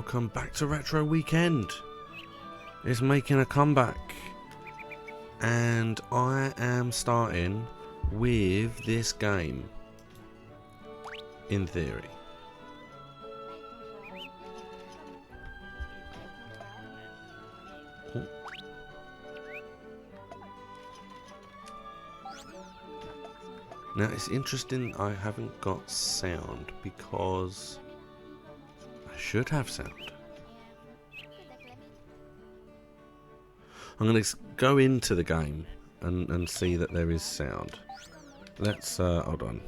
welcome back to Retro Weekend. It's making a comeback, and I am starting with this game, in theory. Now it's interesting I haven't got sound because I should have sound. I'm going to go into the game and see that there is sound. Let's, hold on.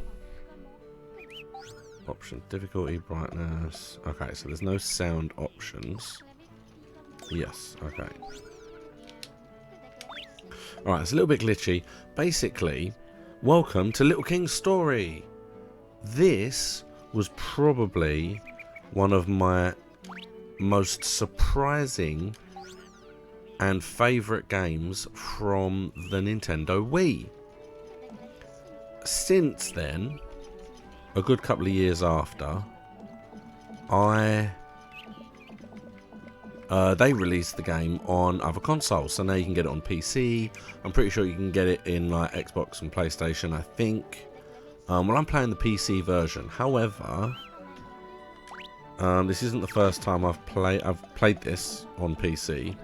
Option, difficulty, brightness. Okay, so there's no sound options. Yes, okay. Alright, it's a little bit glitchy. Basically, welcome to Little King's story. This was probably one of my most surprising and favourite games from the Nintendo Wii. Since then, a good couple of years after, they released the game on other consoles, so now you can get it on PC. I'm pretty sure you can get it in like Xbox and PlayStation, I think. Well, I'm playing the PC version. However, this isn't the first time I've played this on PC,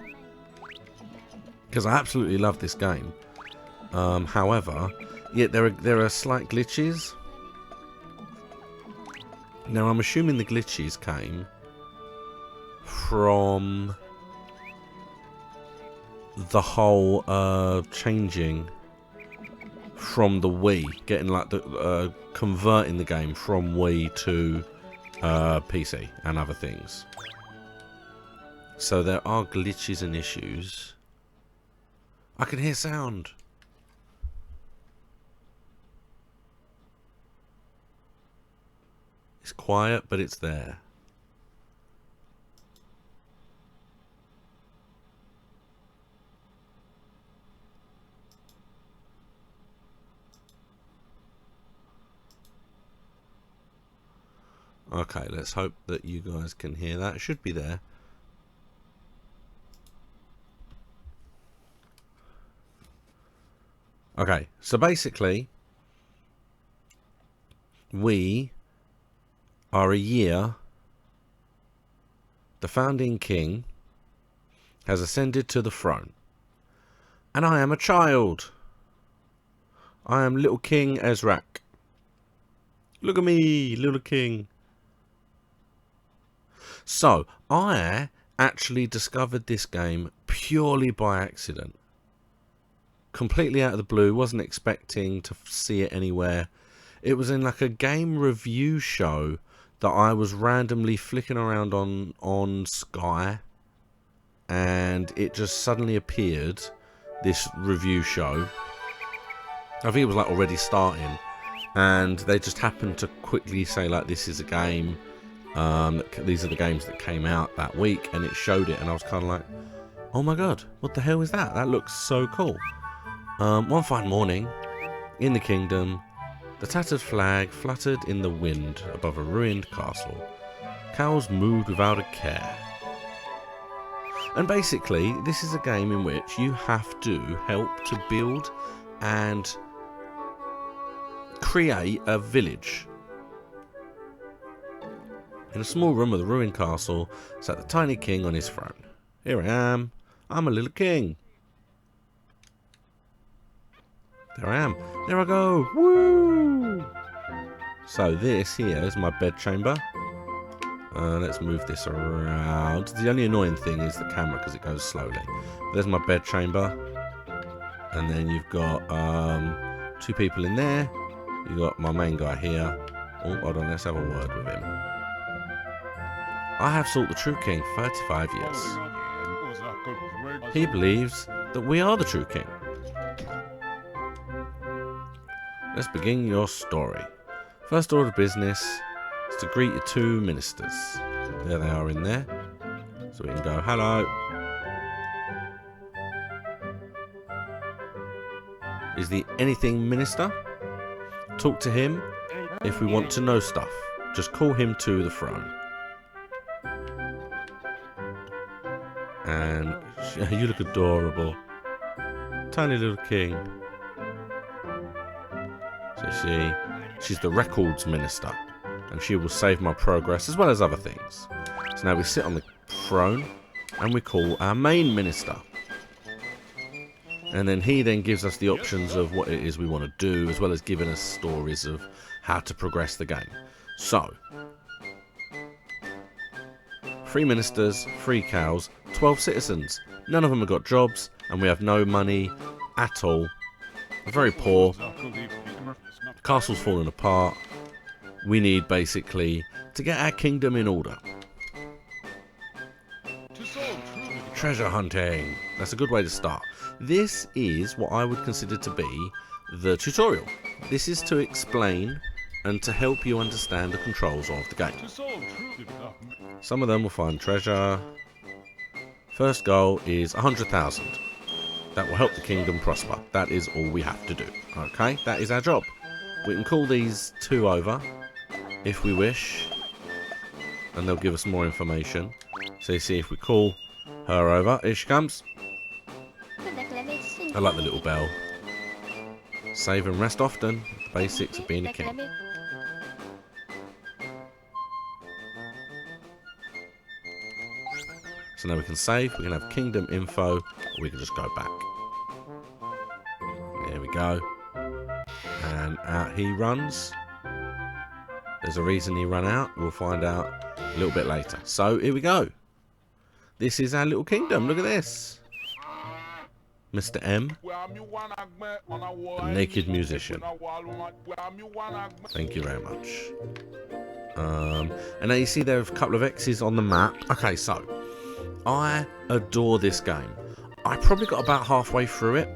because I absolutely love this game. However, yeah, there are slight glitches. Now, I'm assuming the glitches came from the whole changing from the Wii, getting like the converting the game from Wii to PC and other things. So there are glitches and issues. I can hear sound. It's quiet, but it's there. Okay, let's hope that you guys can hear that. It should be there. Okay, so basically, we are a year. The founding king has ascended to the throne, and I am a child. I am little King Ezrak. Look at me, little king. So, I actually discovered this game purely by accident. Completely out of the blue, wasn't expecting to see it anywhere. It was in like a game review show that I was randomly flicking around on Sky, and it just suddenly appeared, this review show. I think it was like already starting, and they just happened to quickly say like, this is a game. These are the games that came out that week, and it showed it, and I was kind of like, oh my god, what the hell is that? That looks so cool. One fine morning, in the kingdom, the tattered flag fluttered in the wind above a ruined castle. Cows moved without a care. And basically, this is a game in which you have to help to build and create a village. In a small room of the ruined castle sat the tiny king on his throne. Here I am. I'm a little king. There I am. There I go. Woo! So this here is my bedchamber. Let's move this around. The only annoying thing is the camera because it goes slowly. There's my bedchamber. And then you've got two people in there. You've got my main guy here. Oh, hold on. Let's have a word with him. I have sought the true king for 35 years. He believes that we are the true king. Let's begin your story. First order of business is to greet your two ministers. There they are in there. So we can go, hello. Is the anything minister? Talk to him if we want to know stuff. Just call him to the throne. And you look adorable. Tiny little king. So she's the records minister. And she will save my progress as well as other things. So now we sit on the throne and we call our main minister. And then he then gives us the options of what it is we want to do, as well as giving us stories of how to progress the game. So, 3 ministers, 3 cows, 12 citizens. None of them have got jobs, and we have no money at all. We're very poor. The castle's falling apart. We need, basically, to get our kingdom in order. Treasure hunting. That's a good way to start. This is what I would consider to be the tutorial. This is to explain and to help you understand the controls of the game. Some of them will find treasure. First goal is 100,000. That will help the kingdom prosper. That is all we have to do. Okay, that is our job. We can call these 2 over if we wish, and they'll give us more information. So you see, if we call her over, here she comes. I like the little bell. Save and rest often. The basics of being a king. So now we can save. We can have kingdom info, or we can just go back. There we go. And out he runs. There's a reason he ran out. We'll find out a little bit later. So here we go. This is our little kingdom. Look at this. Mr. M, the naked musician. Thank you very much. And now you see there are a couple of X's on the map. Okay, so I adore this game. I probably got about halfway through it,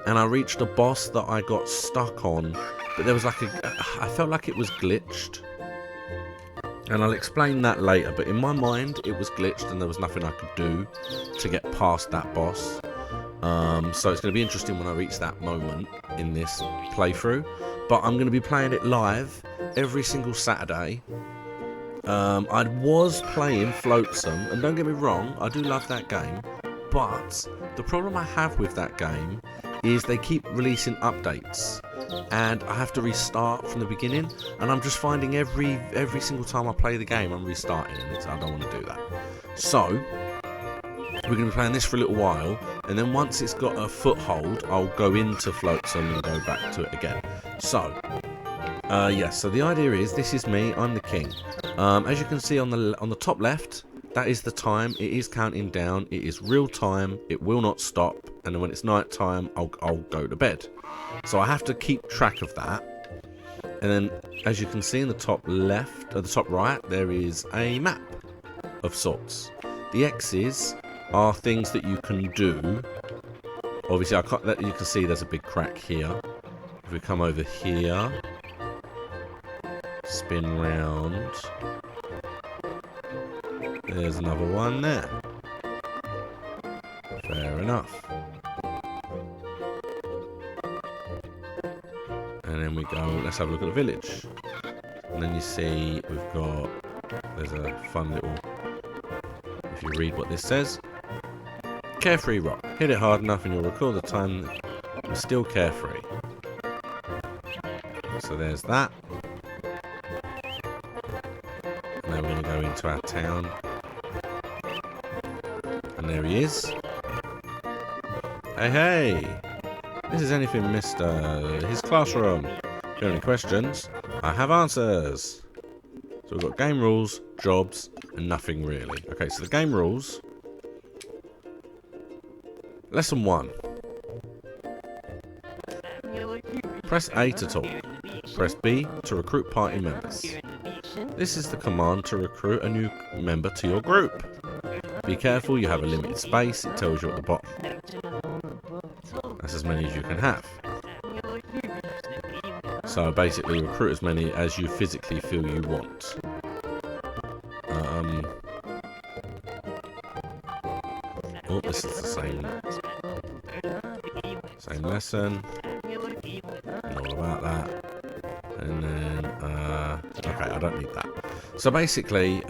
and I reached a boss that I got stuck on, but there was like I felt like it was glitched. And I'll explain that later, but in my mind it was glitched and there was nothing I could do to get past that boss. So it's going to be interesting when I reach that moment in this playthrough. But I'm going to be playing it live every single Saturday. I was playing Floatsome, and don't get me wrong, I do love that game. But the problem I have with that game is they keep releasing updates, and I have to restart from the beginning. And I'm just finding every single time I play the game, I'm restarting, and I don't want to do that. So we're going to be playing this for a little while, and then once it's got a foothold, I'll go into Floatsome and go back to it again. So, yes, so the idea is, this is me, I'm the king. As you can see on the top left, that is the time. It is counting down, it is real time, it will not stop, and then when it's night time, I'll go to bed. So I have to keep track of that. And then, as you can see in the top left, or the top right, there is a map of sorts. The X's are things that you can do. Obviously, you can see there's a big crack here. If we come over here, spin round, there's another one there. Fair enough. And then we go, let's have a look at the village. And then you see there's a fun little, if you read what this says. Carefree rock. Hit it hard enough and you'll recall the time that you're still carefree. So there's that. Now we're going to go into our town. And there he is. Hey, hey! This is anything, Mr. His classroom. If you have any questions, I have answers. So we've got game rules, jobs, and nothing really. Okay, so the game rules. Lesson 1. Press A to talk. Press B to recruit party members. This is the command to recruit a new member to your group. Be careful, you have a limited space, it tells you at the bottom. That's as many as you can have. So basically recruit as many as you physically feel you want. Oh, this is the same lesson. And all about that. And then, okay, I don't need that. So basically,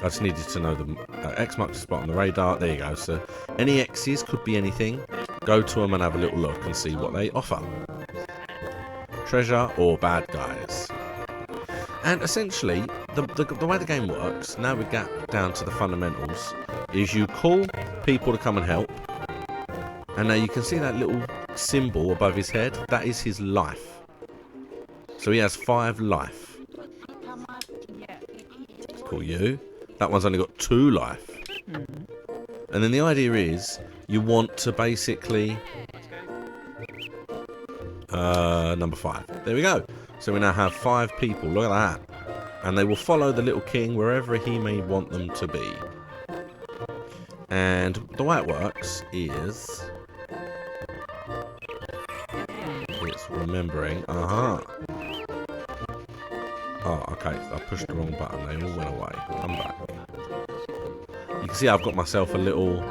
I just needed to know the X marks the spot on the radar. There you go. So any X's could be anything. Go to them and have a little look and see what they offer. Treasure or bad guys. And essentially, the way the game works, now we get down to the fundamentals, is you call people to come and help. And now you can see that little symbol above his head. That is his life. So he has 5 life. Call you. That one's only got 2 life. And then the idea is you want to basically number 5. There we go. So we now have 5 people. Look at that. And they will follow the little king wherever he may want them to be. And the way it works is it's remembering. Oh, okay. I pushed the wrong button. They all went away. Come back. You can see I've got myself a little.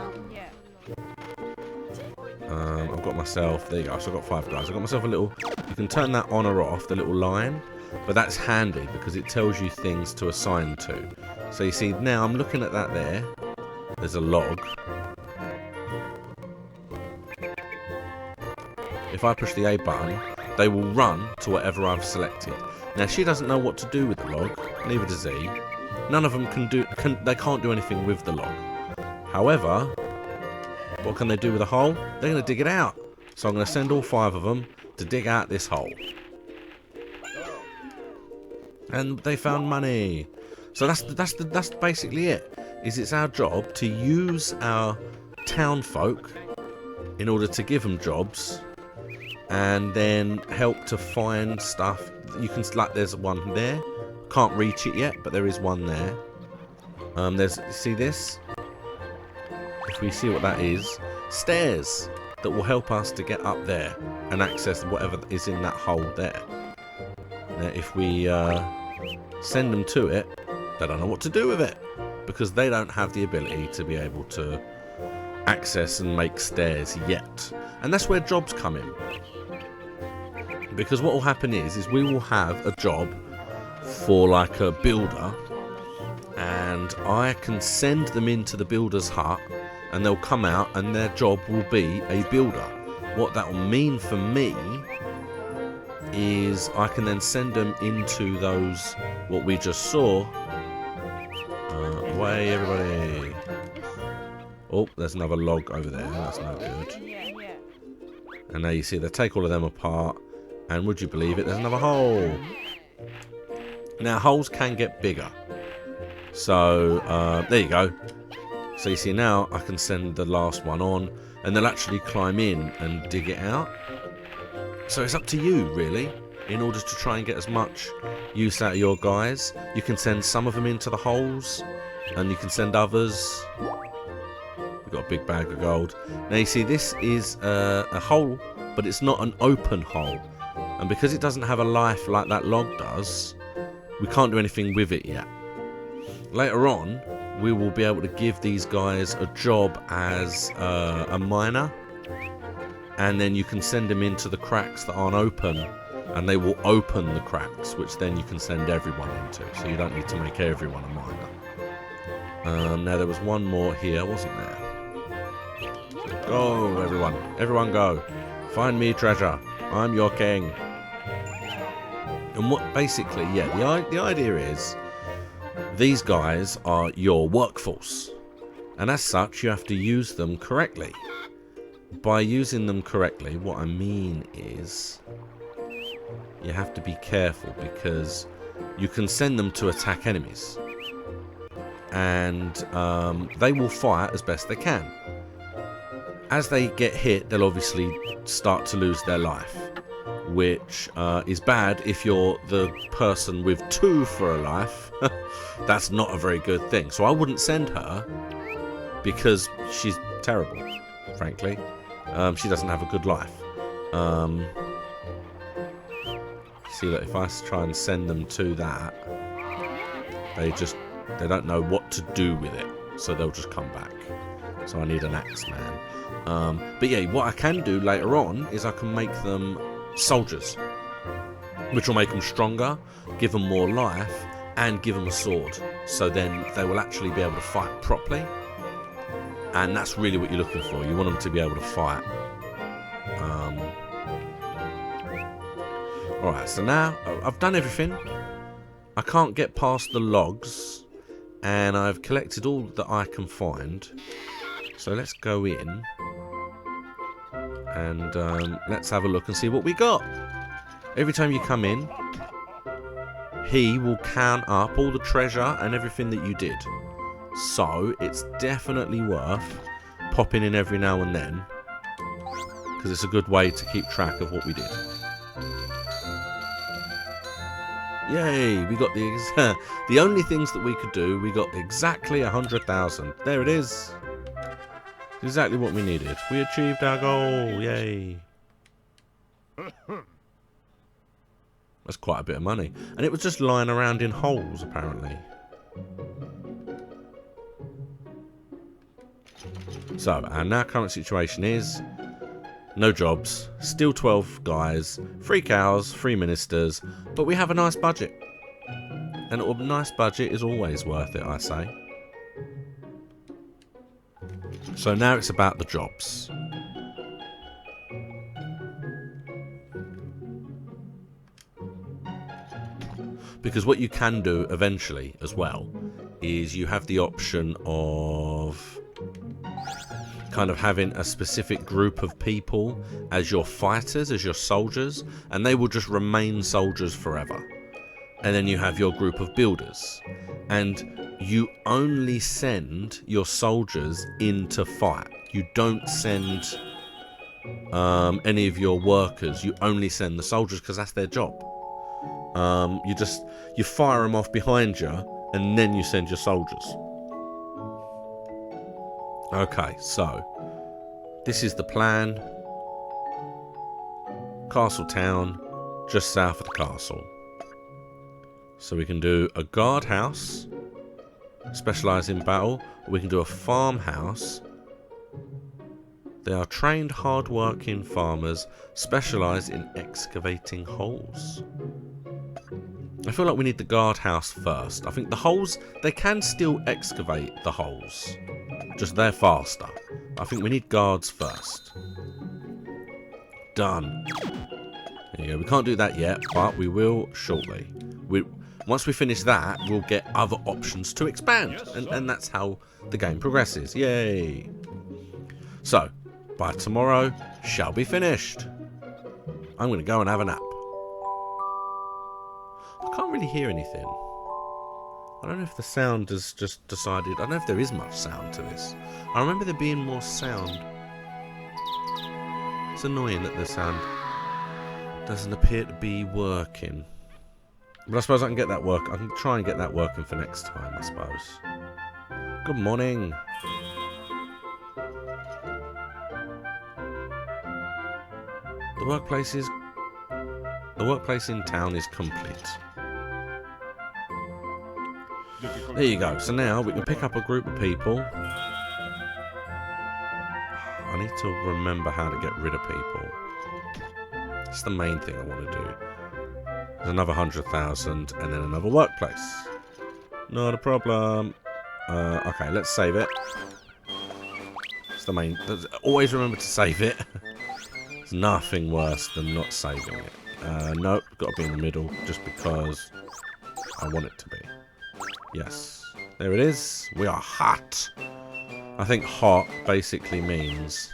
I've got myself. There you go. So I've got 5 guys. I've got myself a little. You can turn that on or off, the little line. But that's handy because it tells you things to assign to. So you see now I'm looking at that there. There's a log. If I push the A button, they will run to whatever I've selected. Now she doesn't know what to do with the log, neither does he. None of them they can't do anything with the log. However, what can they do with a hole? They're going to dig it out. So I'm going to send all 5 of them to dig out this hole. And they found money. So that's basically it. It's our job to use our town folk in order to give them jobs, and then help to find stuff. You can there's one there. Can't reach it yet, but there is one there. See this? If we see what that is, stairs that will help us to get up there and access whatever is in that hole there. Now, if we send them to it, they don't know what to do with it because they don't have the ability to be able to access and make stairs yet. And that's where jobs come in. Because what will happen is we will have a job for like a builder, and I can send them into the builder's hut and they'll come out and their job will be a builder. What that will mean for me is I can then send them into those, what we just saw. Away everybody. Oh, there's another log over there. That's no good. And now you see they take all of them apart, and would you believe it, there's another hole. Now holes can get bigger. So there you go. So you see now I can send the last one on and they'll actually climb in and dig it out. So it's up to you really, in order to try and get as much use out of your guys. You can send some of them into the holes and you can send others. We've got a big bag of gold. Now you see this is a hole, but it's not an open hole. And because it doesn't have a life like that log does, we can't do anything with it yet. Later on, we will be able to give these guys a job as a miner, and then you can send them into the cracks that aren't open, and they will open the cracks, which then you can send everyone into, so you don't need to make everyone a miner. Now there was one more here, wasn't there? Go everyone go, find me treasure, I'm your king. And what basically, yeah, the idea is these guys are your workforce, and as such you have to use them correctly. By using them correctly, what I mean is you have to be careful, because you can send them to attack enemies, and they will fight as best they can. As they get hit, they'll obviously start to lose their life, which is bad if you're the person with 2 for a life. That's not a very good thing. So I wouldn't send her, because she's terrible, frankly. She doesn't have a good life. See that if I try and send them to that, they don't know what to do with it, so they'll just come back. So I need an axe man. But yeah, what I can do later on is I can make them soldiers, which will make them stronger, give them more life, and give them a sword. so then they will actually be able to fight properly. And that's really what you're looking for. You want them to be able to fight. Alright, so now I've done everything. I can't get past the logs. And I've collected all that I can find. So let's go in. And let's have a look and see what we got. Every time you come in, he will count up all the treasure and everything that you did. So it's definitely worth popping in every now and then, because it's a good way to keep track of what we did. Yay, we got the only things that we could do, we got exactly 100,000. There it is. Exactly what we needed. We achieved our goal. Yay. That's quite a bit of money. And it was just lying around in holes, apparently. So, our now current situation is no jobs, still 12 guys, 3 cows, 3 ministers, but we have a nice budget. And a nice budget is always worth it, I say. So now it's about the jobs. Because what you can do eventually as well is you have the option of kind of having a specific group of people as your fighters, as your soldiers, and they will just remain soldiers forever. And then you have your group of builders. And you only send your soldiers in to fight. You don't send any of your workers. You only send the soldiers because that's their job. You fire them off behind you, and then you send your soldiers. Okay, so this is the plan. Castle town, just south of the castle. So we can do a guardhouse, specialise in battle. Or we can do a farmhouse. They are trained, hard-working farmers, specialised in excavating holes. I feel like we need the guardhouse first. I think the holes, they can still excavate the holes. Just they're faster. I think we need guards first. Done. There you go. We can't do that yet, but we will shortly. Once we finish that, we'll get other options to expand. Yes, and that's how the game progresses. Yay. So, by tomorrow, shall be finished. I'm going to go and have a nap. I can't really hear anything. I don't know if the sound has just decided... I don't know if there is much sound to this. I remember there being more sound. It's annoying that the sound doesn't appear to be working. But I suppose I can get that work. I can try and get that working for next time, I suppose. Good morning. The workplace in town is complete. There you go. So now we can pick up a group of people. I need to remember how to get rid of people. That's the main thing I want to do. There's another 100,000 and then another workplace. Not a problem. Okay, let's save it. It's the main... Always remember to save it. There's nothing worse than not saving it. Nope, got to be in the middle just because I want it to be. Yes, there it is. We are hot. I think hot basically means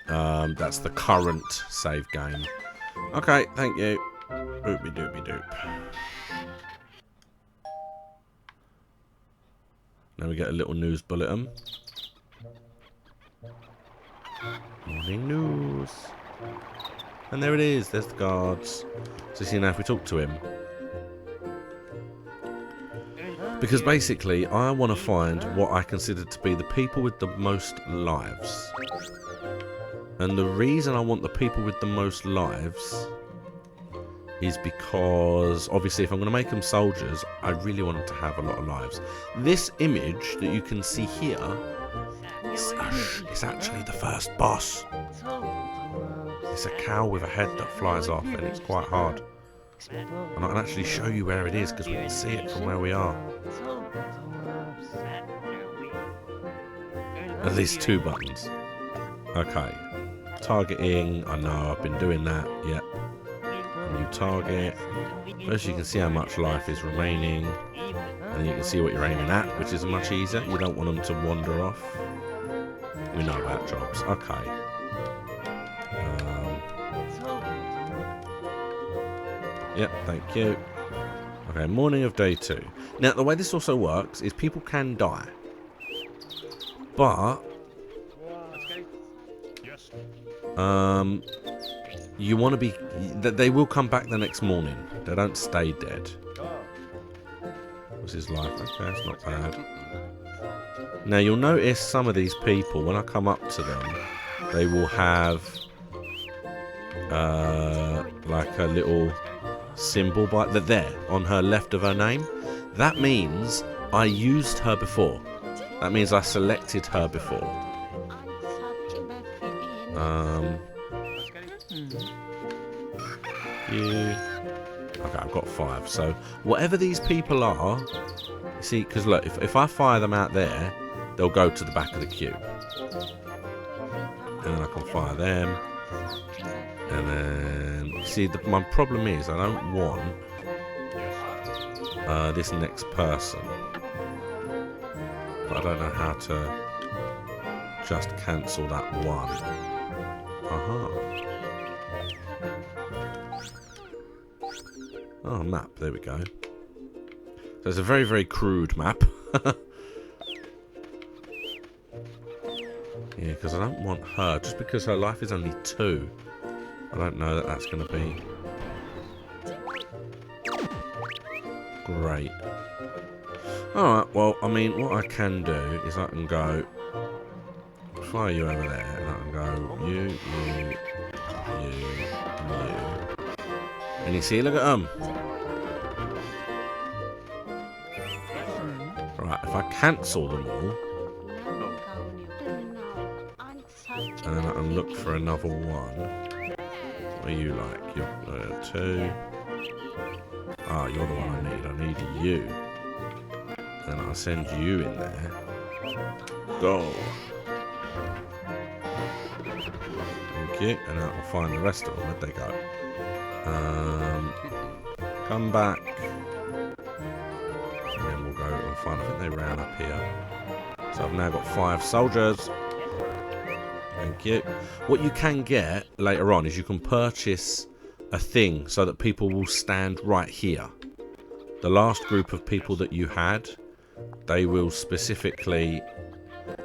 that's the current save game. Okay, thank you. Boopy doopy doop. Now we get a little news bulletin. Morning news. And there it is. There's the guards. So see now if we talk to him. Because basically, I want to find what I consider to be the people with the most lives. And the reason I want the people with the most lives is because, obviously, if I'm going to make them soldiers, I really want them to have a lot of lives. This image that you can see here is actually the first boss. It's a cow with a head that flies off, and it's quite hard. And I can actually show you where it is because we can see it from where we are. At least 2 buttons. Okay. Targeting. I know, I've been doing that. Yep. A new target. First you can see how much life is remaining. And then you can see what you're aiming at, which is much easier. You don't want them to wander off. We know about jobs. Okay. Yep, thank you. Okay, morning of day 2. Now, the way this also works is people can die. But you want to be... They will come back the next morning. They don't stay dead. What's his life? Okay, that's not bad. Now, you'll notice some of these people, when I come up to them, they will have like a little symbol there on her left of her name. That means I used her before. That means I selected her before. Okay, I've got 5. So whatever these people are, you see, because look, if I fire them out there, they'll go to the back of the queue, and then I can fire them. And then, you see, my problem is I don't want this next person. But I don't know how to just cancel that one. Oh, map. There we go. So it's a very, very crude map. Yeah, because I don't want her. Just because her life is only 2. I don't know that that's going to be great. Alright, well, I mean, what I can do is I can go fire you over there, and I can go you. And you see, look at them. Right, if I cancel them all, and then I can look for another one. What are you like? You're 2. Ah, you're the one I need. I need you. Then I'll send you in there. Go. Thank you. And I'll find the rest of them. Where'd they go? Come back. And then we'll go and find... I think they ran up here. So I've now got 5 soldiers. Thank you. What you can get later on is you can purchase a thing so that people will stand right here. The last group of people that you had, they will specifically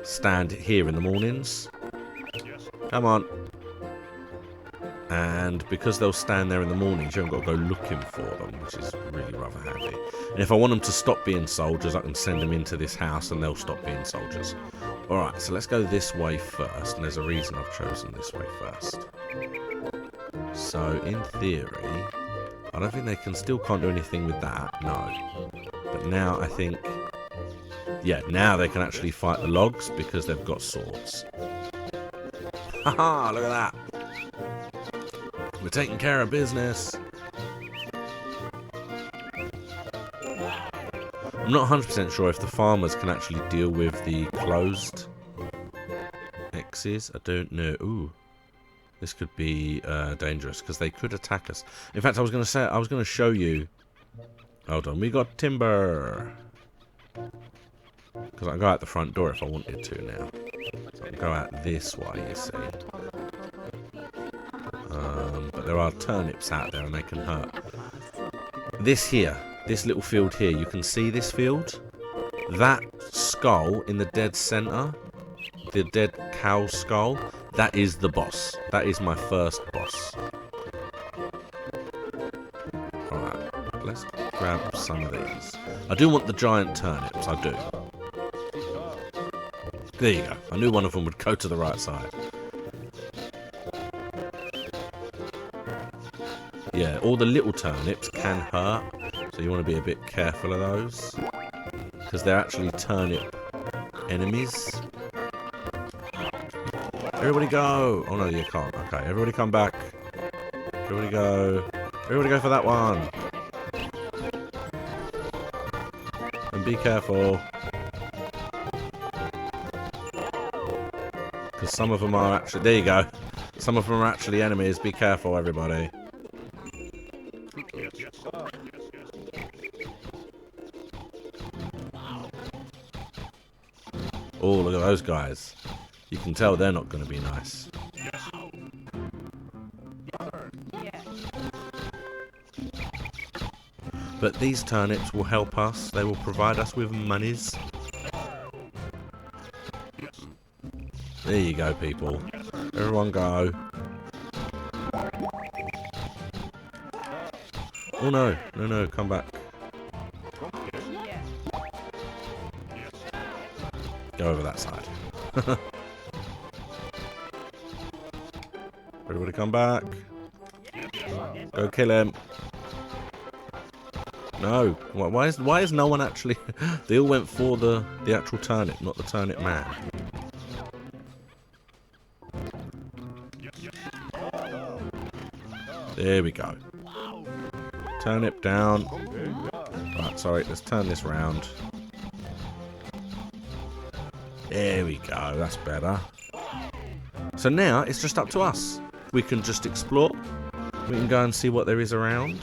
stand here in the mornings. Come on. And because they'll stand there in the mornings, you haven't got to go looking for them, which is really rather handy. And if I want them to stop being soldiers, I can send them into this house and they'll stop being soldiers. Alright, so let's go this way first, and there's a reason I've chosen this way first. So, in theory, I don't think they can't do anything with that, no. But now I think, yeah, now they can actually fight the logs because they've got swords. Haha, look at that. We're taking care of business. I'm not 100% sure if the farmers can actually deal with the closed X's. I don't know. Ooh, this could be dangerous because they could attack us. In fact, I was going to show you. Hold on, we got timber. Because I can go out the front door if I wanted to now. So I can go out this way, you see. But there are turnips out there and they can hurt. This here. This little field here, you can see this field? That skull in the dead centre, the dead cow skull, that is the boss. That is my first boss. Alright, let's grab some of these. I do want the giant turnips, I do. There you go. I knew one of them would go to the right side. Yeah, all the little turnips can hurt. So you want to be a bit careful of those. Because they're actually turnip enemies. Everybody go! Oh no, you can't. Okay, everybody come back. Everybody go. Everybody go for that one. And be careful. Because some of them are actually... There you go. Some of them are actually enemies. Be careful, everybody. Oh, look at those guys. You can tell they're not going to be nice. But these turnips will help us. They will provide us with monies. There you go, people. Everyone go. Oh no, no, no, come back. Go over that side. Everybody come back. Go kill him. No. Why is no one actually... They all went for the actual turnip, not the turnip man. There we go. Turnip down. Right, sorry, let's turn this round. There we go, that's better. So now it's just up to us. We can just explore. We can go and see what there is around.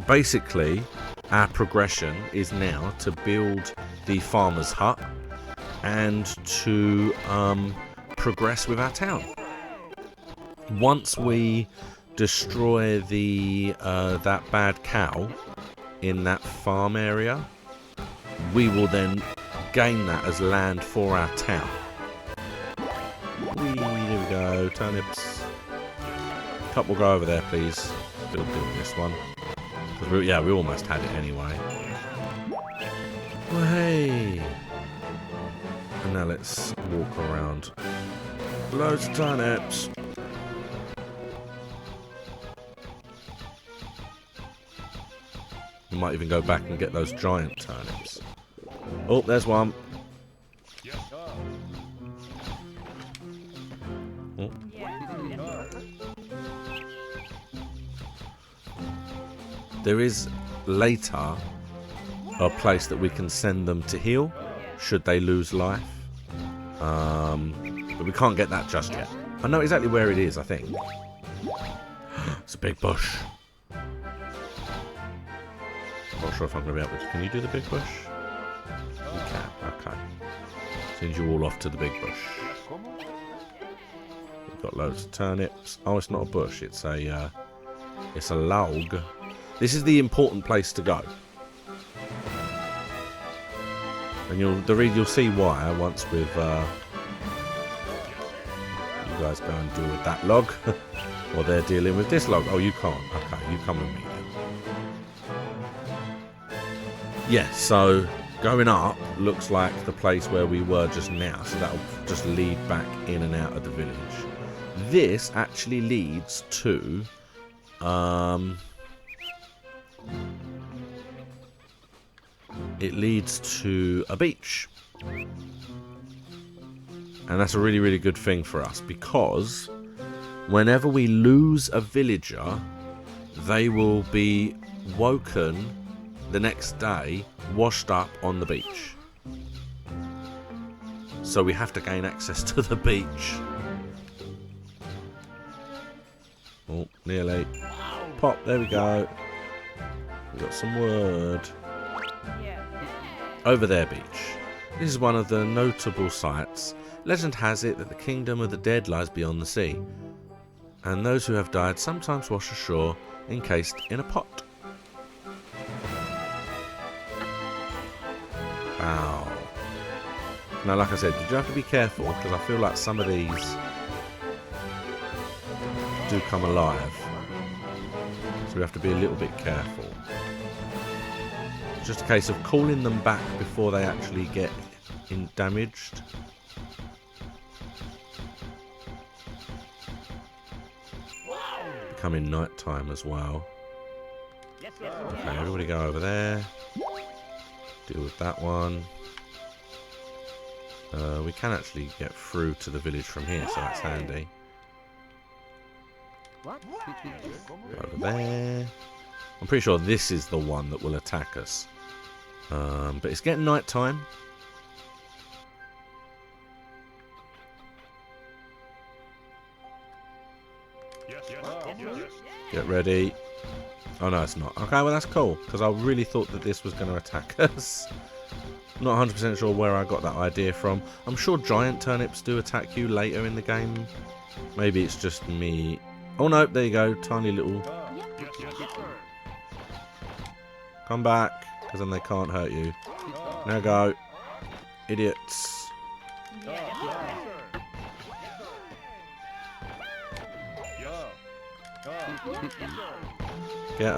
Basically, our progression is now to build the farmer's hut and to progress with our town. Once we destroy the that bad cow in that farm area, we will then gain that as land for our town. Whee, there we go, turnips. Cup will go over there, please. Build this one. We almost had it anyway. Well, hey. And now let's walk around. Loads of turnips. We might even go back and get those giant turnips. Oh, there's one. Oh. There is later a place that we can send them to heal should they lose life. But we can't get that just yet. I know exactly where it is, I think. It's a big bush. Not sure if I'm going to be able to... Can you do the big bush? You can, okay. Send you all off to the big bush. We've got loads of turnips. Oh, it's not a bush, it's a log. This is the important place to go. And you'll see why once we've you guys go and deal with that log. Or they're dealing with this log. Oh, you can't. Okay, you come with me then. Yeah, so going up looks like the place where we were just now. So that'll just lead back in and out of the village. This actually leads to... it leads to a beach. And that's a really, really good thing for us, because whenever we lose a villager, they will be woken the next day, washed up on the beach. So we have to gain access to the beach. Oh, nearly. Pop, there we go. We got some wood. Over there, beach. This is one of the notable sights. Legend has it that the kingdom of the dead lies beyond the sea, and those who have died sometimes wash ashore encased in a pot. Wow. Now, like I said, you do have to be careful, because I feel like some of these do come alive. So we have to be a little bit careful. It's just a case of calling them back before they actually get damaged. Becoming night time as well. Okay, everybody go over there. Deal with that one. We can actually get through to the village from here, so that's handy. Over there. I'm pretty sure this is the one that will attack us. But it's getting night time. Get ready. Oh no, it's not. Okay, well that's cool, because I really thought that this was going to attack us. Not 100% sure where I got that idea from. I'm sure giant turnips do attack you later in the game. Maybe it's just me. Oh no, there you go. Tiny little. Come back, because then they can't hurt you. Now go. Idiots. Get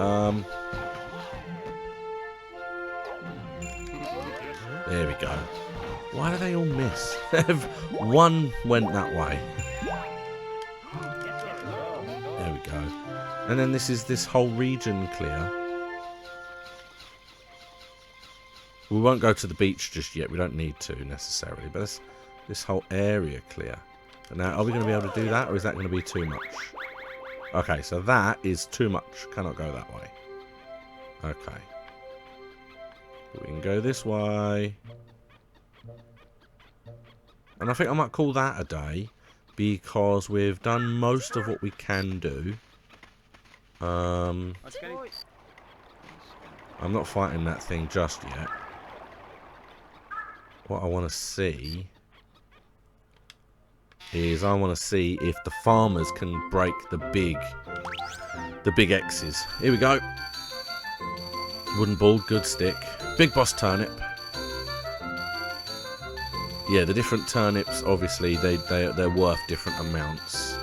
There we go. Why do they all miss? One went that way. There we go. And then this whole region clear. We won't go to the beach just yet. We don't need to necessarily. But this whole area clear. But now, are we going to be able to do that, or is that going to be too much? Okay, so that is too much. Cannot go that way. Okay. We can go this way. And I think I might call that a day, because we've done most of what we can do. I'm not fighting that thing just yet. What I want to see is I want to see if the farmers can break the big X's. Here we go. Wooden ball, good stick. Big boss turnip. Yeah, the different turnips, obviously, they're worth different amounts.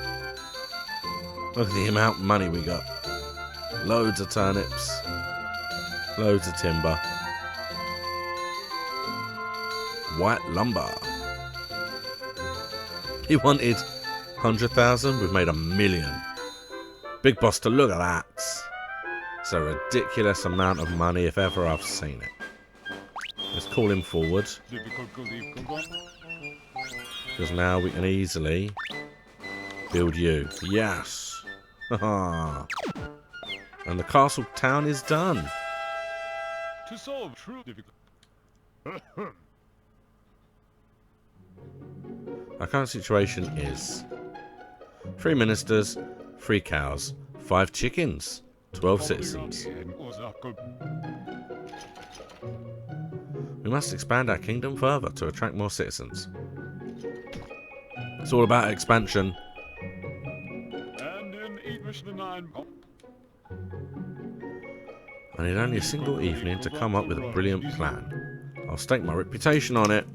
Look at the amount of money we got. Loads of turnips. Loads of timber. White lumber. He wanted 100,000. We've made 1 million. Big boss to look at that. It's a ridiculous amount of money if ever I've seen it. Let's call him forward. Because now we can easily build you. Yes. And the castle town is done. To solve true difficulty. Our current situation is 3 ministers, 3 cows, 5 chickens, 12 citizens. We must expand our kingdom further to attract more citizens. It's all about expansion. I need only a single evening to come up with a brilliant plan. I'll stake my reputation on it.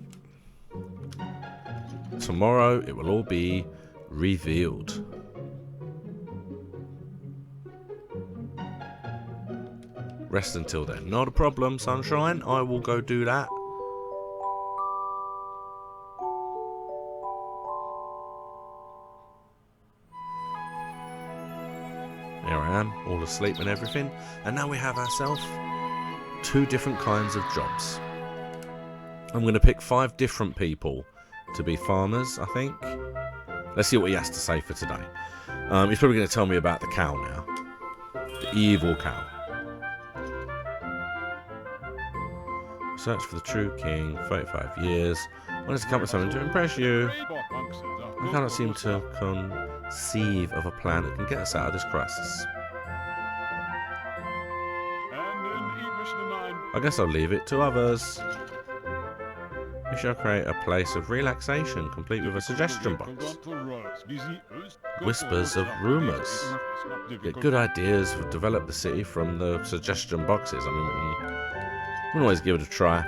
Tomorrow it will all be revealed. Rest until then. Not a problem, sunshine. I will go do that. There I am, all asleep and everything. And now we have ourselves 2 different kinds of jobs. I'm going to pick 5 different people to be farmers, I think. Let's see what he has to say for today. He's probably going to tell me about the cow now. The evil cow. Search for the true king, 35 years. When it's come with something to impress you. I cannot seem to conceive of a plan that can get us out of this crisis. I guess I'll leave it to others. We shall create a place of relaxation, complete with a suggestion box. Whispers of rumours. Get good ideas, develop the city from the suggestion boxes. I mean, we can always give it a try.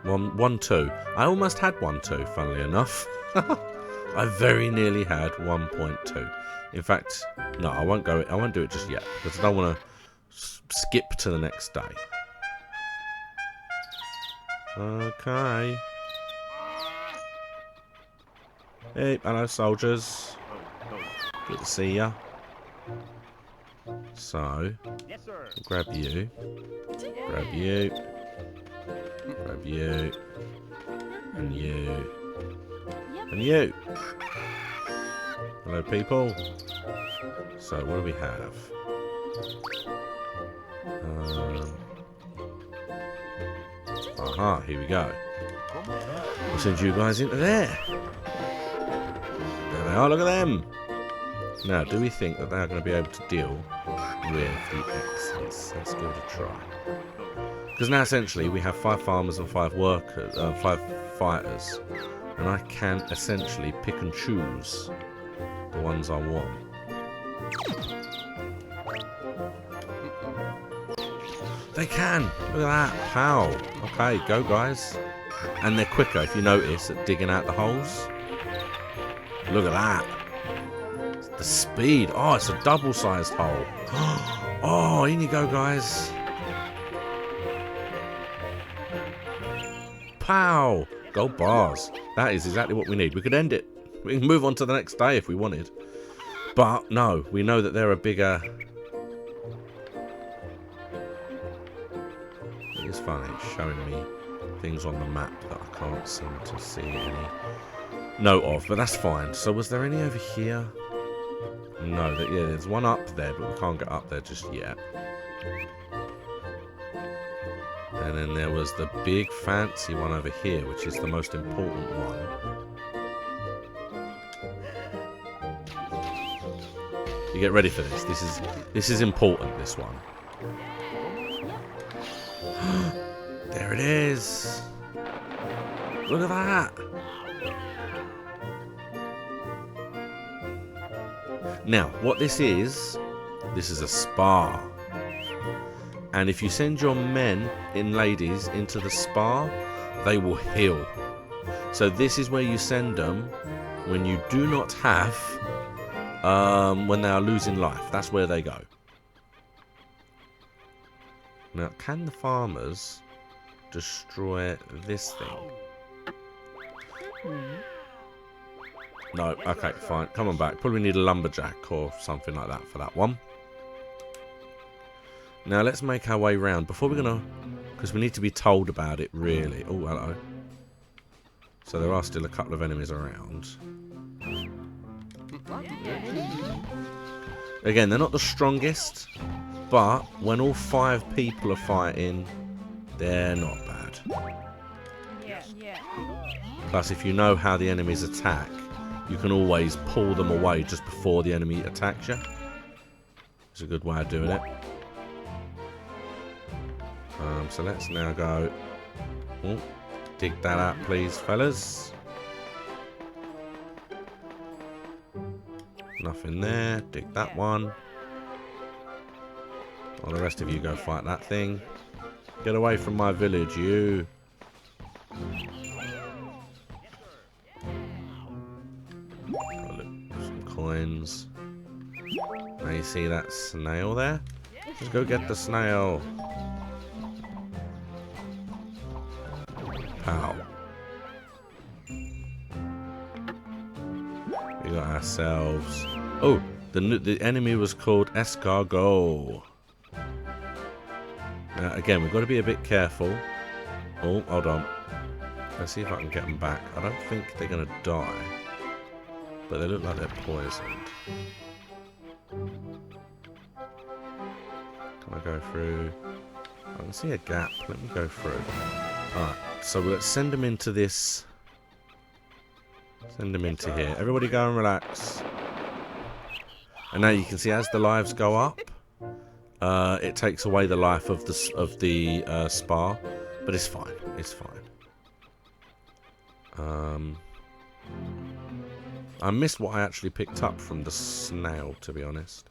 1.2. I almost had 1.2, funnily enough. I very nearly had 1.2. In fact, no, I won't do it just yet, because I don't want to skip to the next day. Okay. Hey, hello soldiers. Good to see ya. So, we'll grab you. Grab you. Grab you. And you. And you. Hello, people. So, what do we have? Aha, here we go. We'll send you guys into there. There they are, look at them. Now, do we think that they're going to be able to deal with the X's? Let's give it a try. Because now, essentially, we have 5 farmers and 5 workers, 5 fighters. And I can essentially pick and choose the ones I want. They can! Look at that! Pow! Okay, go guys. And they're quicker, if you notice, at digging out the holes. Look at that! The speed! Oh, it's a double-sized hole. Oh, in you go, guys. Pow! Gold bars. That is exactly what we need. We could end it. We can move on to the next day if we wanted. But, no, we know that there are bigger... It's funny, it's showing me things on the map that I can't seem to see any note of, but that's fine. So was there any over here? No, yeah, there's one up there, but we can't get up there just yet. And then there was the big fancy one over here, which is the most important one. You get ready for this. This is important, this one. There it is. Look at that. Now, what this is a spa. And if you send your men and ladies into the spa, they will heal. So this is where you send them when you do not have, when they are losing life. That's where they go. Now, can the farmers destroy this thing? No, okay, fine. Come on back. Probably need a lumberjack or something like that for that one. Now, let's make our way round. Before we're going to... Because we need to be told about it, really. Oh, hello. So there are still a couple of enemies around. Again, they're not the strongest. But when all 5 people are fighting, they're not bad. Plus, if you know how the enemies attack, you can always pull them away just before the enemy attacks you. It's a good way of doing it. So let's now go... Oh, dig that out, please, fellas. Nothing there. Dig that one. Well, the rest of you go fight that thing. Get away from my village, you. Some coins. Now you see that snail there? Just go get the snail. Pow. We got ourselves... Oh, the enemy was called escargot. Now, again, we've got to be a bit careful. Oh, hold on. Let's see if I can get them back. I don't think they're going to die. But they look like they're poisoned. Can I go through? I can see a gap. Let me go through. Alright, so let's send them into this. Send them into here. Everybody go and relax. And now you can see as the lives go up, it takes away the life of the spa, but it's fine. It's fine. I missed what I actually picked up from the snail, to be honest.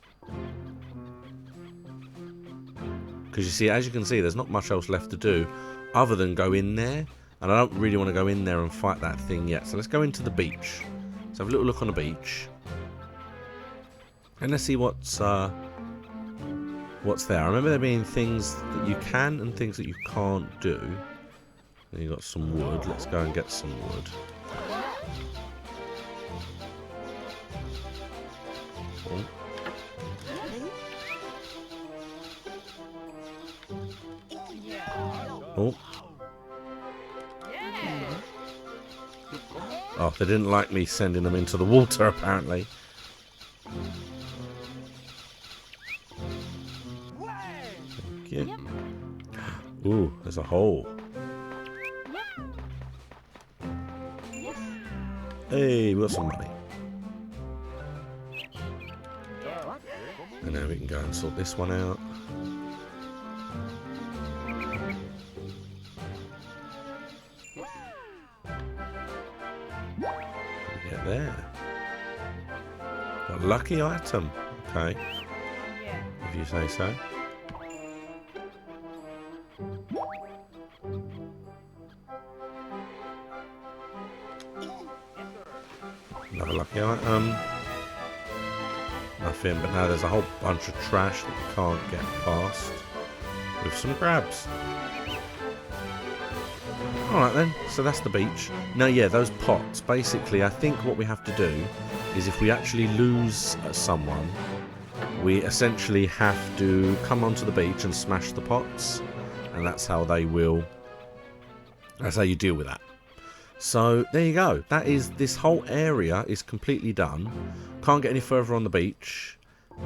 Because you see, as you can see, there's not much else left to do other than go in there. And I don't really want to go in there and fight that thing yet. So let's go into the beach. Let's have a little look on the beach. And let's see what's there. I remember there being things that you can and things that you can't do. And you got some wood. Let's go and get some wood. Oh. Oh. Oh, they didn't like me sending them into the water, apparently. There's a hole. Hey, we got some money. And now we can go and sort this one out. Get there. A lucky item. Okay. If you say so. Another lucky item. Nothing, but now there's a whole bunch of trash that we can't get past with some grabs. Alright then, so that's the beach. Now yeah, those pots, basically I think what we have to do is if we actually lose someone, we essentially have to come onto the beach and smash the pots, and that's how they will, that's how you deal with that. So there you go, that is, this whole area is completely done. Can't get any further on the beach,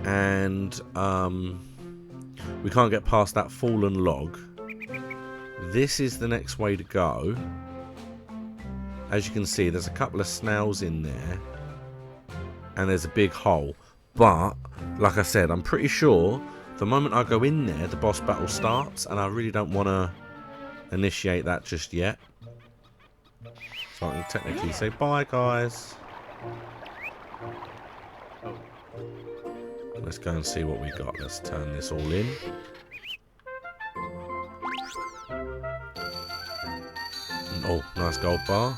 and we can't get past that fallen log. This is the next way to go. As you can see, there's a couple of snails in there, and there's a big hole. But like I said, I'm pretty sure the moment I go in there, the boss battle starts, and I really don't want to initiate that just yet. So I can technically say bye, guys. Let's go and see what we got. Let's turn this all in. Oh, nice gold bar.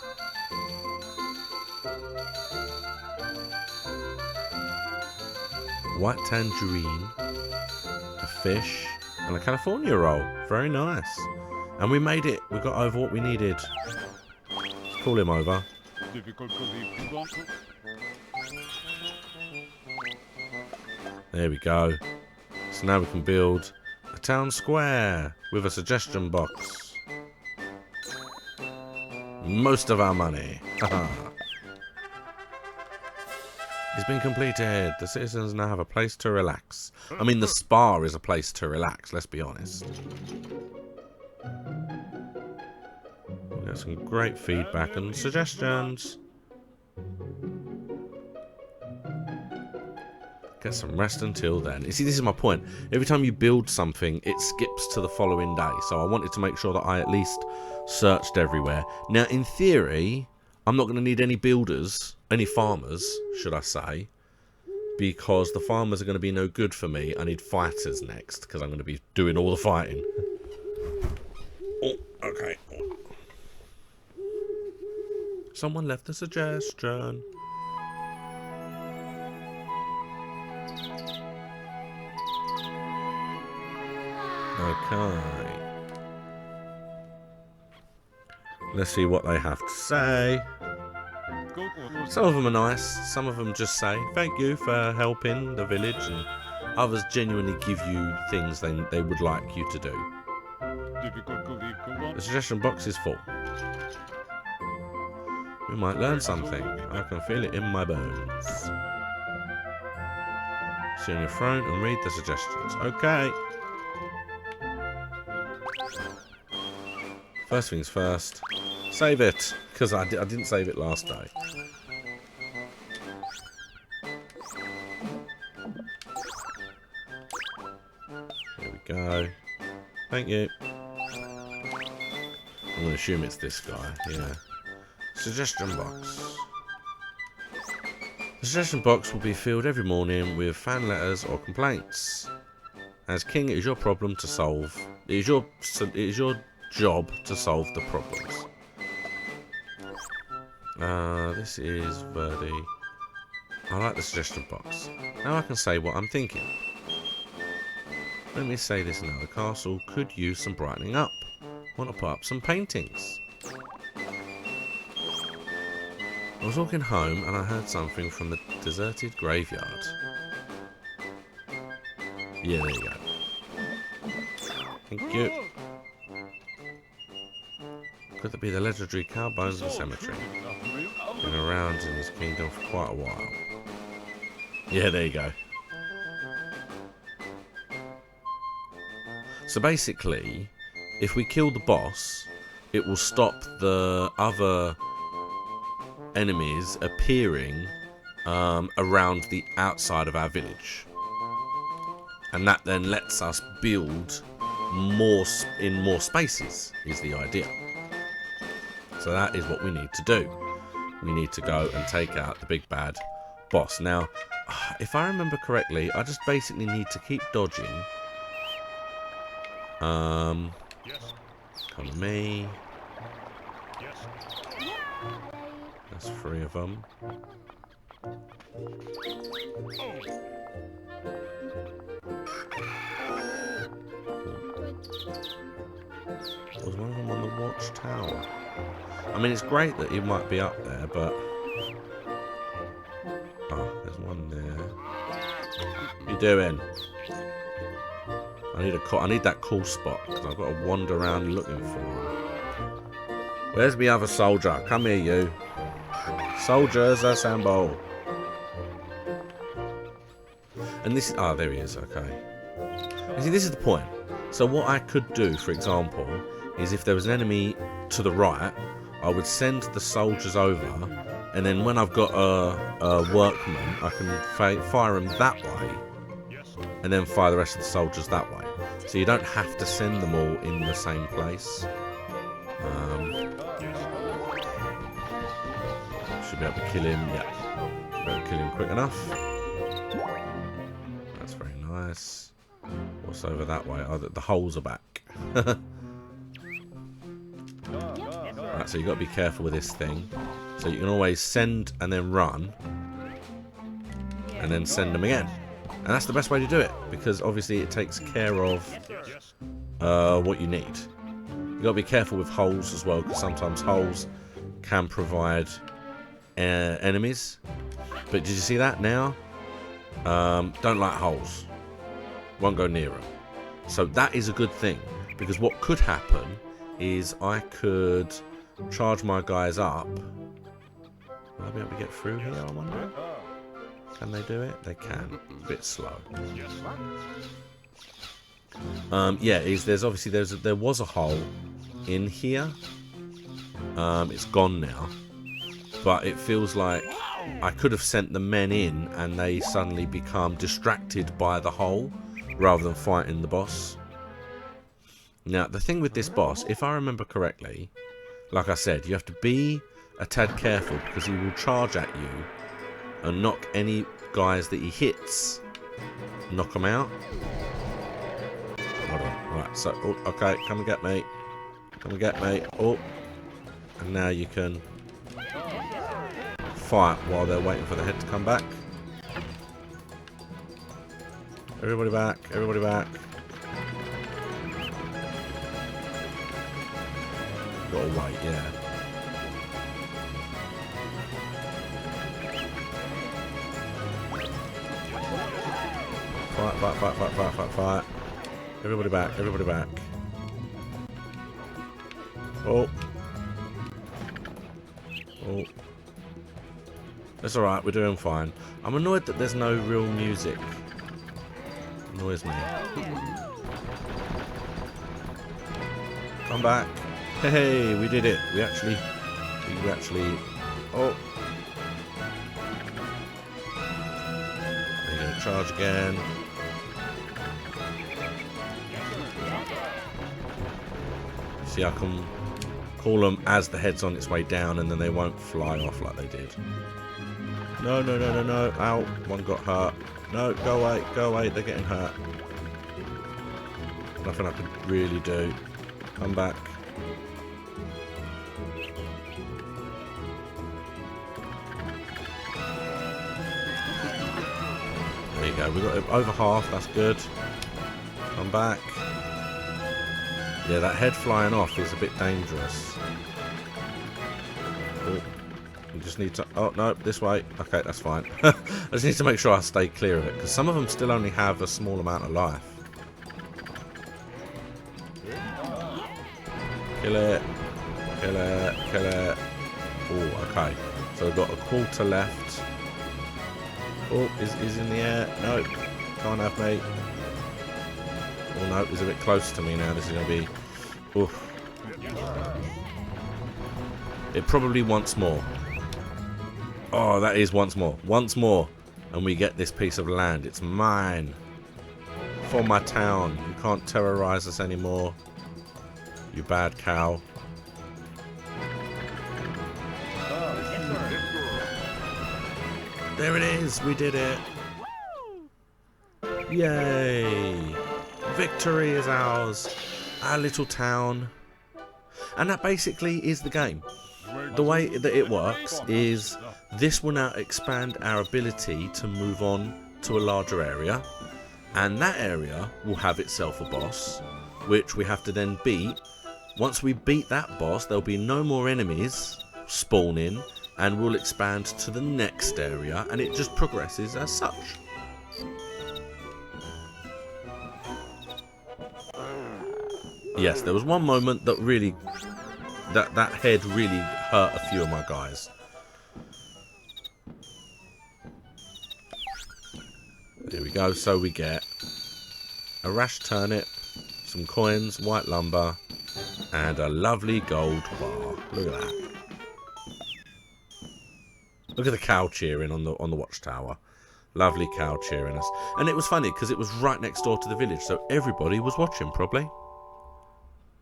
White tangerine, a fish, and a California roll. Very nice. And we made it. We got over what we needed. Let's call him over. There we go. So now we can build a town square with a suggestion box. Most of our money. It's been completed. The citizens now have a place to relax. I mean, the spa is a place to relax, let's be honest. We got some great feedback and suggestions. Get some rest until then. You see, this is my point. Every time you build something, it skips to the following day. So I wanted to make sure that I at least searched everywhere. Now, in theory, I'm not going to need any builders, any farmers, should I say, because the farmers are going to be no good for me. I need fighters next, because I'm going to be doing all the fighting. Oh, okay. Someone left a suggestion. Okay. Let's see what they have to say. Some of them are nice. Some of them just say, thank you for helping the village. And others genuinely give you things they would like you to do. The suggestion box is full. We might learn something. I can feel it in my bones. Sit on your throne and read the suggestions. Okay. First things first, save it, because I didn't save it last day. There we go. Thank you. I'm going to assume it's this guy, yeah. Suggestion box. The suggestion box will be filled every morning with fan letters or complaints. As king, it is your problem to solve. It is your job to solve the problems. This is Verdi. I like the suggestion box. Now I can say what I'm thinking. Let me say this now. The castle could use some brightening up. Want to put up some paintings. I was walking home and I heard something from the deserted graveyard. Yeah, there you go. Thank you. Could that be the legendary cow bones of the cemetery? Been around in this kingdom for quite a while. Yeah, there you go. So basically, if we kill the boss, it will stop the other enemies appearing around the outside of our village. And that then lets us build in more spaces, is the idea. So that is what we need to do. We need to go and take out the big bad boss. Now, if I remember correctly, I just basically need to keep dodging. Come with me. That's 3 of them. Was one of them on the watchtower? I mean, it's great that he might be up there, but... Oh, there's one there. What are you doing? I need that cool spot, because I've got to wander around looking for him. Where's my other soldier? Come here, you. Soldiers assemble. And this... Oh, there he is, okay. You see, this is the point. So what I could do, for example, is if there was an enemy to the right, I would send the soldiers over, and then when I've got a workman, I can fire them that way, and then fire the rest of the soldiers that way. So you don't have to send them all in the same place. Should be able to kill him, yeah. Should be able to kill him quick enough. That's very nice. What's over that way? Oh, the holes are back. Right, so you've got to be careful with this thing. So you can always send and then run. And then send them again. And that's the best way to do it. Because obviously it takes care of what you need. You've got to be careful with holes as well. Because sometimes holes can provide enemies. But did you see that now? Don't like holes. Won't go near them. So that is a good thing. Because what could happen is I could charge my guys up. Will I be able to get through here, I wonder? Can they do it? They can. It's a bit slow. Yeah, there was a hole in here. It's gone now. But it feels like I could have sent the men in and they suddenly become distracted by the hole rather than fighting the boss. Now, the thing with this boss, if I remember correctly, like I said, you have to be a tad careful because he will charge at you and knock any guys that he hits, knock them out. Hold on. Right, so, oh, okay, come and get me. Come and get me. Oh, and now you can fight while they're waiting for the head to come back. Everybody back, everybody back. Gotta wait, yeah. Fight, fight, fight, fight, fight, fight, fight. Everybody back, everybody back. Oh. Oh. That's alright, we're doing fine. I'm annoyed that there's no real music. Annoys me. Come back. Hey, we did it. We actually... Oh. They're going to charge again. See, I can call them as the head's on its way down and then they won't fly off like they did. No, no, no, no, no. Ow. One got hurt. No, go away. Go away. They're getting hurt. Nothing I could really do. Come back. There you go. We got it over half. That's good. Come back. Yeah, that head flying off is a bit dangerous. Oh, you just need to... Oh, no, this way. Okay, that's fine. I just need to make sure I stay clear of it, because some of them still only have a small amount of life. Kill it. Kill it. Kill it. Oh, okay. So we've got a quarter left. Oh, he's in the air. No, can't have me. Oh no, he's a bit close to me now. This is going to be... Oof. It probably wants more. Oh, that is once more. Once more. And we get this piece of land. It's mine. For my town. You can't terrorize us anymore. You bad cow. There it is. We did it. Yay. Victory is ours. Our little town. And that basically is the game. The way that it works is this will now expand our ability to move on to a larger area, and that area will have itself a boss which we have to then beat. Once we beat that boss, there'll be no more enemies spawning, and we'll expand to the next area, and it just progresses as such. Yes, there was one moment that really that head really hurt a few of my guys. There we go. So we get a rash turnip, some coins, white lumber, and a lovely gold bar. Look at that. Look at the cow cheering on the watchtower. Lovely cow cheering us. And it was funny because it was right next door to the village, so everybody was watching probably.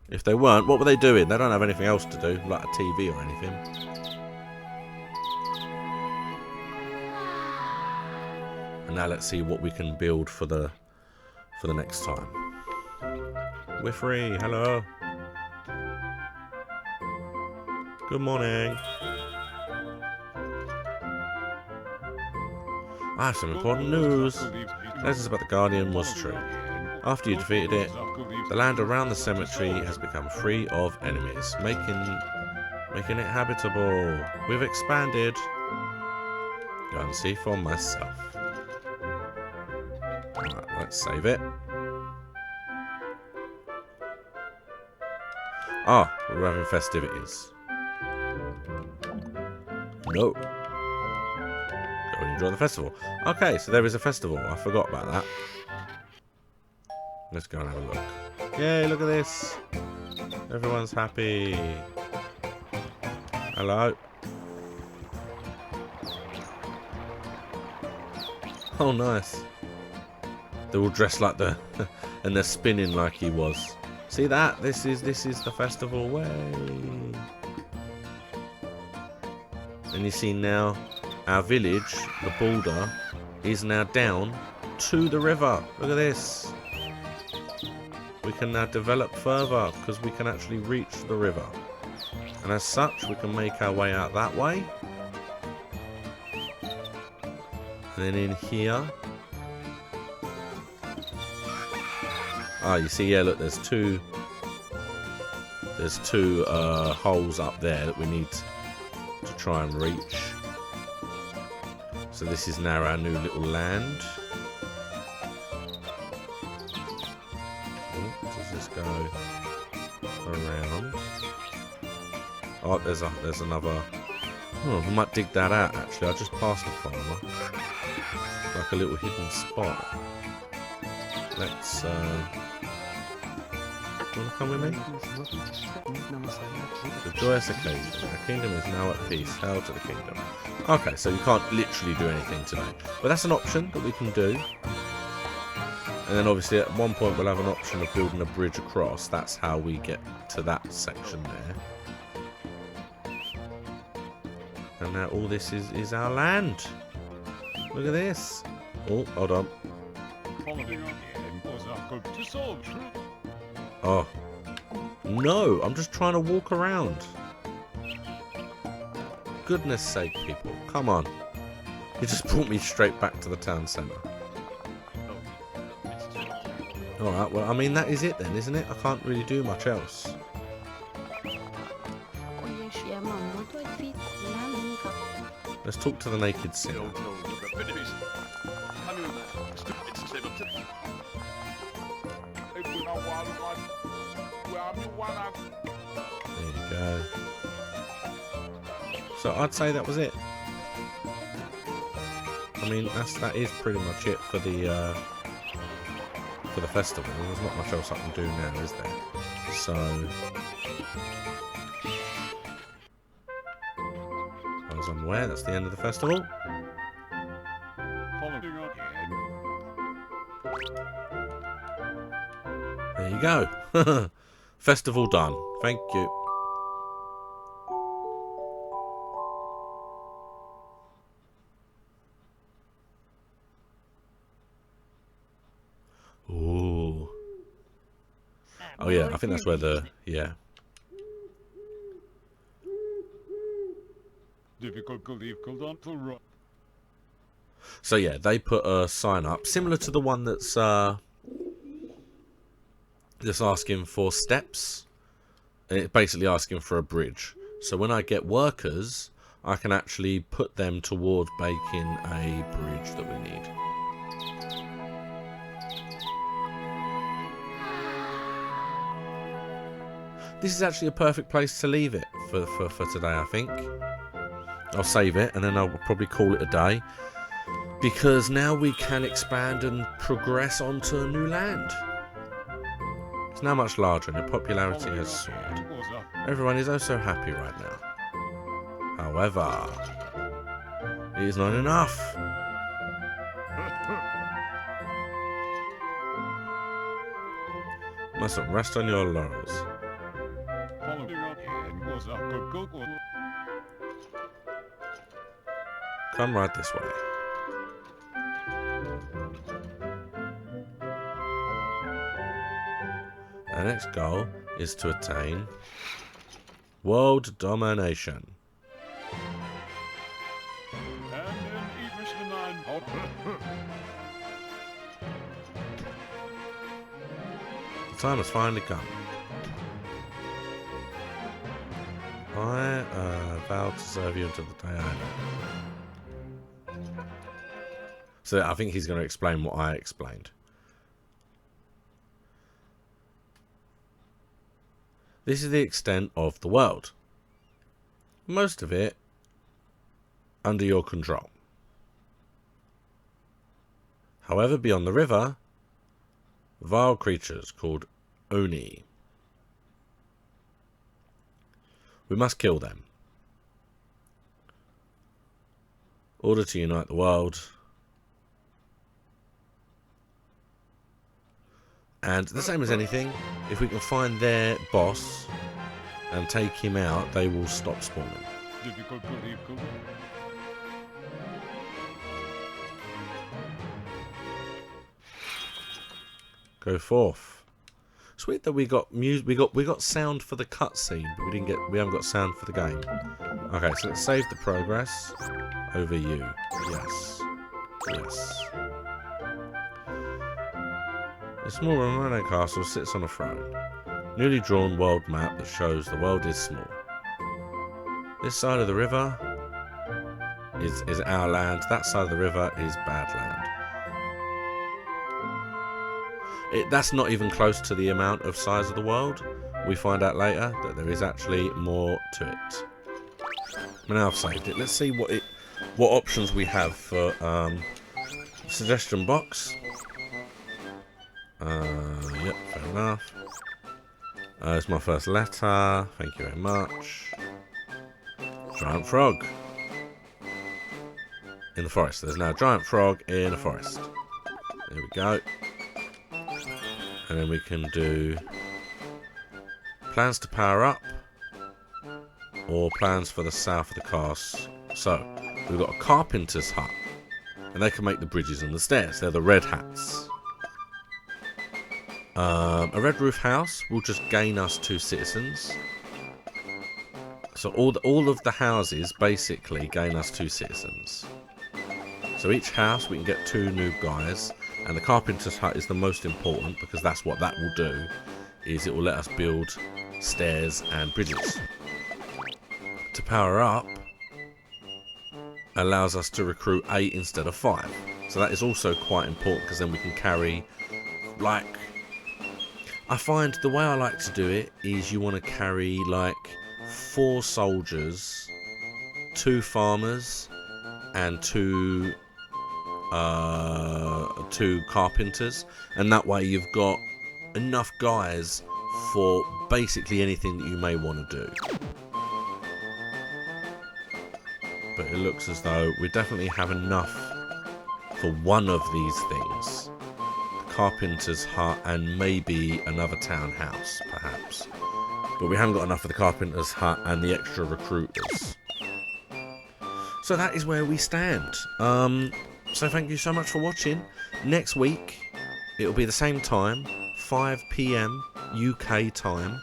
If they weren't, what were they doing? They don't have anything else to do, like a TV or anything. And now let's see what we can build for the next time. We're free. Hello. Good morning. I have some important news. Letters about the Guardian was true. After you defeated it, the land around the cemetery has become free of enemies, making it habitable. We've expanded. Go and see for myself. Right, let's save it. Ah, we're having festivities. No. Go and enjoy the festival. Okay, so there is a festival. I forgot about that. Let's go and have a look. Yay, look at this. Everyone's happy. Hello. Oh, nice. They're all dressed like the... and they're spinning like he was. See that? This is the festival way. And you see now, our village, the border, is now down to the river. Look at this. We can now develop further because we can actually reach the river. And as such, we can make our way out that way. And then in here. Ah, you see, yeah, look, there's two holes up there that we need to try and reach. So this is now our new little land. Go around. Oh, there's another. Oh, we might dig that out actually. I just passed a farmer. Like a little hidden spot. Let's wanna come with me? The joyous occasion. Our kingdom is now at peace. Hail to the kingdom. Okay, so you can't literally do anything today. But that's an option that we can do. And then obviously at one point we'll have an option of building a bridge across. That's how we get to that section there. And now all this is our land. Look at this. Oh, hold on. Oh. No, I'm just trying to walk around. Goodness sake, people. Come on. You just brought me straight back to the town centre. Alright, well, I mean, that is it then, isn't it? I can't really do much else. Let's talk to the naked singer. There you go. So I'd say that was it. I mean, that is pretty much it for the festival. There's not much else I can do now, is there? So as I'm aware, that's the end of the festival. There you go. Festival done. Thank you. Ooh. Oh yeah, I think that's where the So yeah, they put a sign up similar to the one that's just asking for steps. It's basically asking for a bridge. So when I get workers, I can actually put them toward making a bridge that we need. This is actually a perfect place to leave it for today, I think. I'll save it and then I'll probably call it a day. Because now we can expand and progress onto a new land. It's now much larger and the popularity has soared. Everyone is oh so happy right now. However, it is not enough. Mustn't rest on your laurels. Come right this way. Our next goal is to attain world domination. The time has finally come. I vow to serve you until the day I die. So I think he's going to explain what I explained. This is the extent of the world. Most of it under your control. However, beyond the river, vile creatures called Oni. We must kill them. Order to unite the world. And the same as anything, if we can find their boss and take him out, they will stop spawning. Go forth. Sweet that we got music. We got sound for the cutscene, but we haven't got sound for the game. Okay, so let's save the progress. Over you. Yes. Yes. A small Romano castle sits on a throne. Newly drawn world map that shows the world is small. This side of the river is our land. That side of the river is bad land. That's not even close to the amount of size of the world. We find out later that there is actually more to it. Now I've saved it. Let's see what options we have for suggestion box. Yep, fair enough. It's my first letter. Thank you very much. Giant frog. In the forest. There's now a giant frog in a forest. There we go. And then we can do plans to power up or plans for the south of the castle. So, we've got a carpenter's hut. And they can make the bridges and the stairs. They're the red hats. A red roof house will just gain us 2 citizens. So all of the houses basically gain us 2 citizens. So each house we can get 2 new guys, and the carpenter's hut is the most important because that's what that will do. Is it will let us build stairs and bridges. To power up allows us to recruit 8 instead of 5. So that is also quite important because then we can carry like. I find the way I like to do it is you want to carry like 4 soldiers, 2 farmers, and 2 carpenters, and that way you've got enough guys for basically anything that you may want to do. But it looks as though we definitely have enough for one of these things. The carpenter's hut and maybe another townhouse, perhaps. But we haven't got enough for the carpenter's hut and the extra recruiters. So that is where we stand. So thank you so much for watching. Next week, it'll be the same time, 5 PM UK time.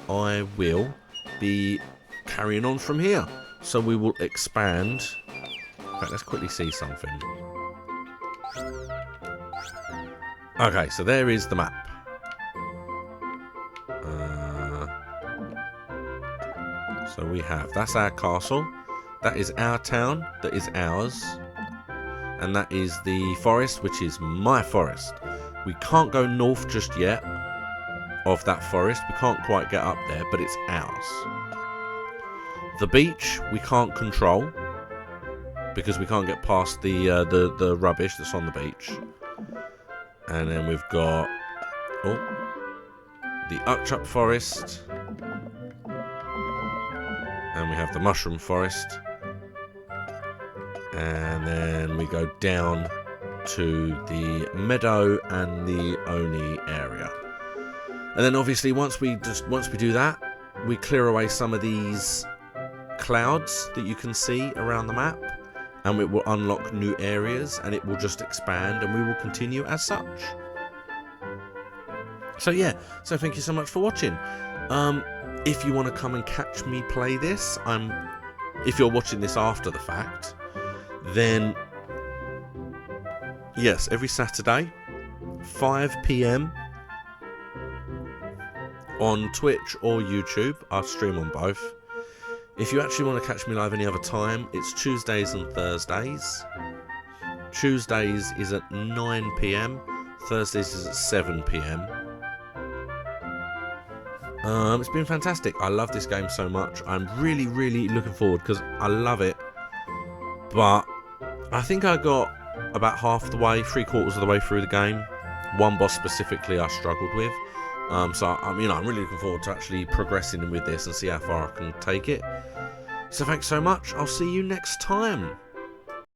I will be carrying on from here. So we will expand. In fact, let's quickly see something. Okay, so there is the map. So we have, that's our castle. That is our town, that is ours. And that is the forest, which is my forest. We can't go north just yet of that forest. We can't quite get up there, but it's ours. The beach we can't control because we can't get past the rubbish that's on the beach. And then we've got the Uchup forest, and we have the mushroom forest, and then we go down to the meadow and the Oni area. And then obviously once we do that, we clear away some of these clouds that you can see around the map, and it will unlock new areas, and it will just expand, and we will continue as such. So yeah, so thank you so much for watching. If you want to come and catch me play this, if you're watching this after the fact, then yes, every Saturday 5 PM on Twitch or YouTube. I stream on both. If you actually want to catch me live any other time, it's Tuesdays and Thursdays. Tuesdays is at 9 PM, Thursdays is at 7 PM. It's been fantastic. I love this game so much. I'm really, really looking forward because I love it. But I think I got about half the way, 3/4 of the way through the game. One boss specifically I struggled with. So I'm really looking forward to actually progressing with this and see how far I can take it. So thanks so much. I'll see you next time.